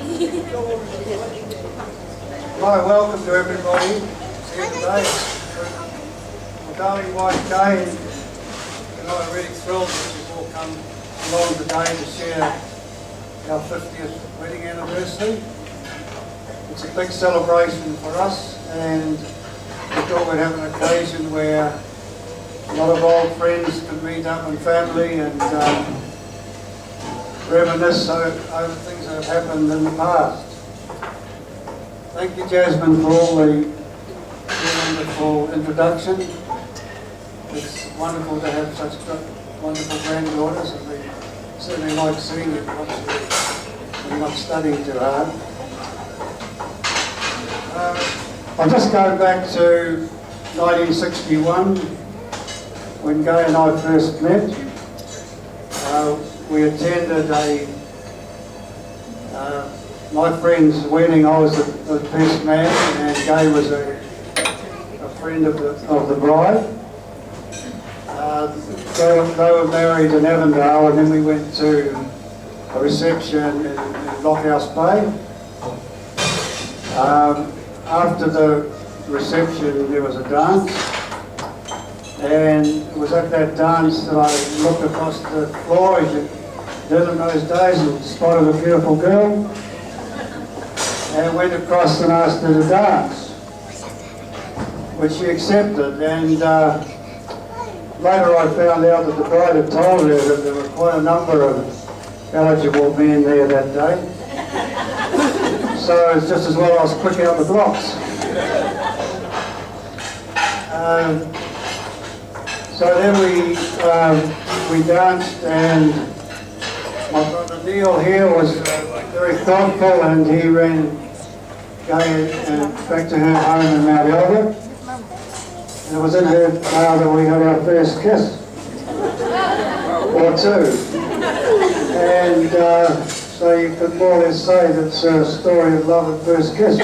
Hi, welcome to everybody here today. My darling wife Kay and I are really thrilled that you've all come along today to share our 50th wedding anniversary. It's a big celebration for us, and we thought we'd have an occasion where a lot of old friends can meet up and family and reminisce over things that have happened in the past. Thank you, Jasmine, for all the wonderful introduction. It's wonderful to have such wonderful granddaughters, and we certainly like seeing you once you're not studying too hard. I'll just go back to 1961, when Gay and I first met. We attended my friend's wedding. I was the best man, and Gay was a friend of the bride. They were married in Avondale, and then we went to a reception in Lockhouse Bay. After the reception, there was a dance, and it was at that dance that I looked across the floor, as you did in those days, and spotted a beautiful girl, and went across and asked her to dance, which she accepted. And later I found out that the bride had told her that there were quite a number of eligible men there that day. So it's just as well I was quick out the blocks. So then we danced, and my brother Neil here was very thoughtful, and he ran Gay back to her home in Mount Albert. And it was in her car that we had our first kiss, or two. And so you could more or less say that it's a story of love at first kiss.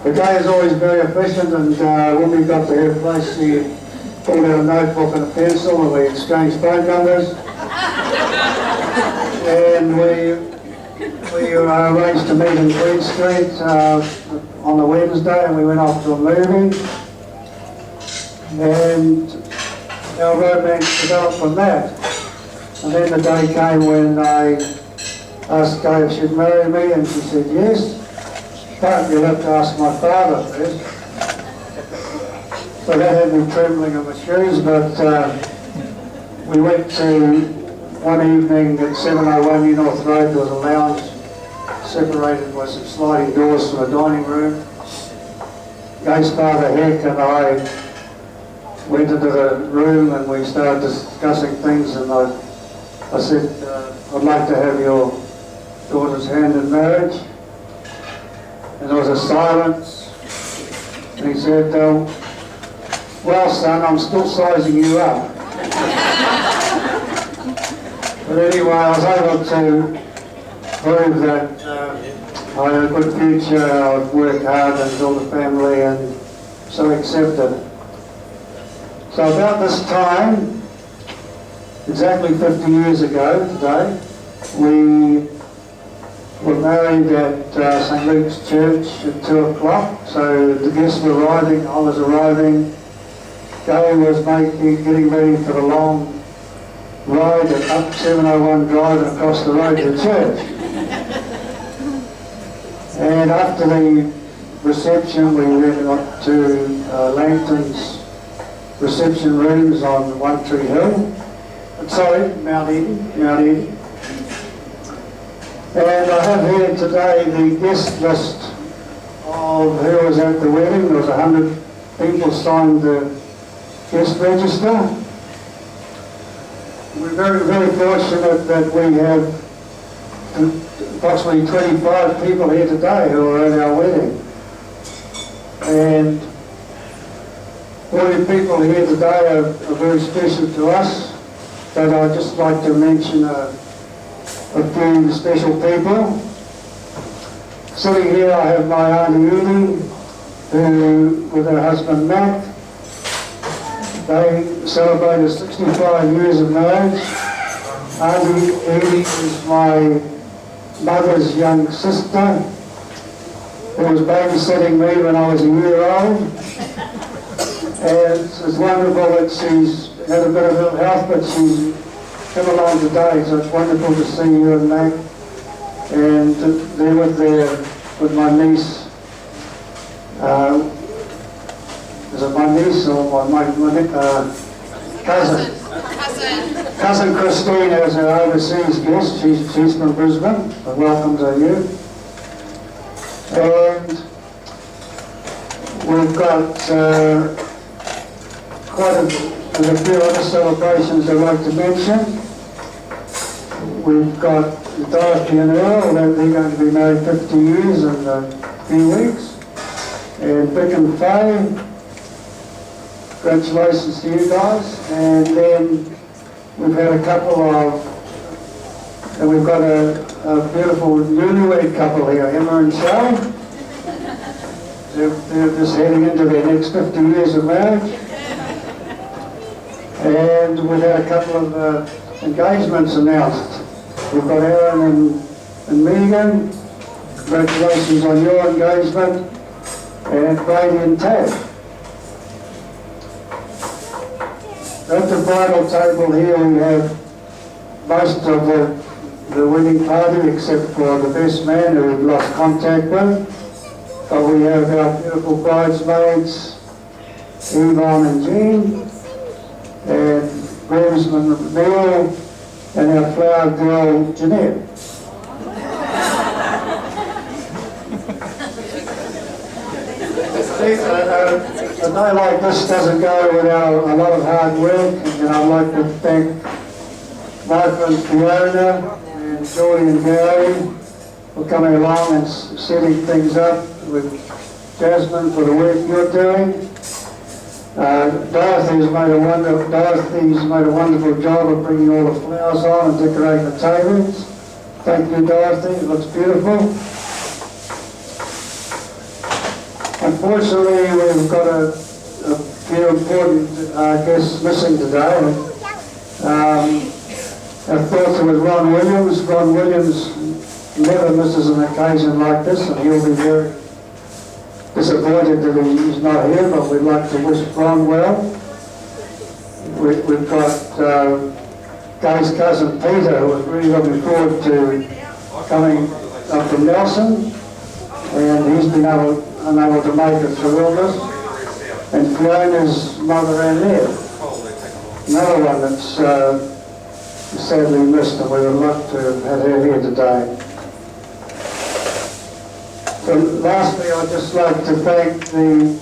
But Gay is always very efficient, and when we got to her place, she pulled out a notebook and a pencil, and we exchanged phone numbers. And we arranged to meet in Queen Street on the Wednesday, and we went off to a movie. And our romance developed from that. And then the day came when I asked Gay if she'd marry me, and she said yes. But you'll have to ask my father first. So that had me trembling in my shoes, but we went to one evening at 701 New North Road. There was a lounge separated by some sliding doors from the dining room. Gay's father, Heck, and I went into the room, and we started discussing things, and I said, I'd like to have your daughter's hand in marriage. And there was a silence, and he said, well, son, I'm still sizing you up. But anyway, I was able to prove that I had a good future, I would work hard and build a family, and so accepted. So about this time, exactly 50 years ago today, we were married at St. Luke's Church at 2 o'clock. So the guests were arriving, I was arriving. Gay was getting ready for the long ride up 701 Drive and across the road to church. And after the reception, we went up to Langton's reception rooms on One Tree Hill. Sorry, Mount Eden. And I have here today the guest list of who was at the wedding. There was 100 people signed the guest register. We're very, very fortunate that we have approximately 25 people here today who are at our wedding. And all the people here today are very special to us, but I'd just like to mention a few special people. Sitting here I have my Auntie Edie, who, with her husband Matt, they celebrated 65 years of marriage. Auntie Edie is my mother's young sister, who was babysitting me when I was a year old. And it's wonderful that she's had a bit of ill health, but she's come along today, so it's wonderful to see you and Mac. And they're with my niece. Is it my niece or my cousin? Cousin Christine as an overseas guest. She's from Brisbane. So welcome to you. And we've got there's a few other celebrations I'd like to mention. We've got Dorothy and Earl, they're going to be married 50 years in a few weeks. And Vic and Faye, congratulations to you guys. And then we've had a couple of, and we've got a beautiful newlywed couple here, Emma and Shelley. They're just heading into their next 50 years of marriage. And we've had a couple of engagements announced. We've got Aaron and Megan. Congratulations on your engagement. And Brady and Tad. At the bridal table here we have most of the wedding party except for the best man who we've lost contact with. But we have our beautiful bridesmaids, Yvonne and Jean, and groomsman Neil, and our flower girl Jeanette. A day like this doesn't go without a lot of hard work, and I'd like to thank Martha and Fiona and Geordie and Gary for coming along and setting things up, with Jasmine for the work you're doing. Dorothy's made a wonderful job of bringing all the flowers on and decorating the tables. Thank you, Dorothy. It looks beautiful. Unfortunately, we've got a few important guests missing today. Our thoughts are with Ron Williams. Ron Williams never misses an occasion like this, and he'll be very disappointed that he's not here, but we'd like to wish Ron well. We've got Guy's cousin Peter, who was really looking forward to coming up from Nelson, and he's been unable to make it through illness. And Fiona's mother Annette, another one that's sadly missed, and we would love to have had her here today. So lastly, I'd just like to thank the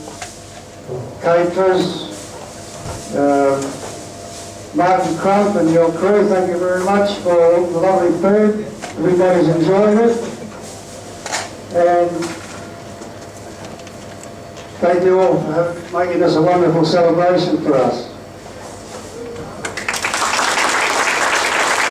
caterers, Martin Crump and your crew. Thank you very much for the lovely food. Everybody's enjoying it. And thank you all for making this a wonderful celebration for us.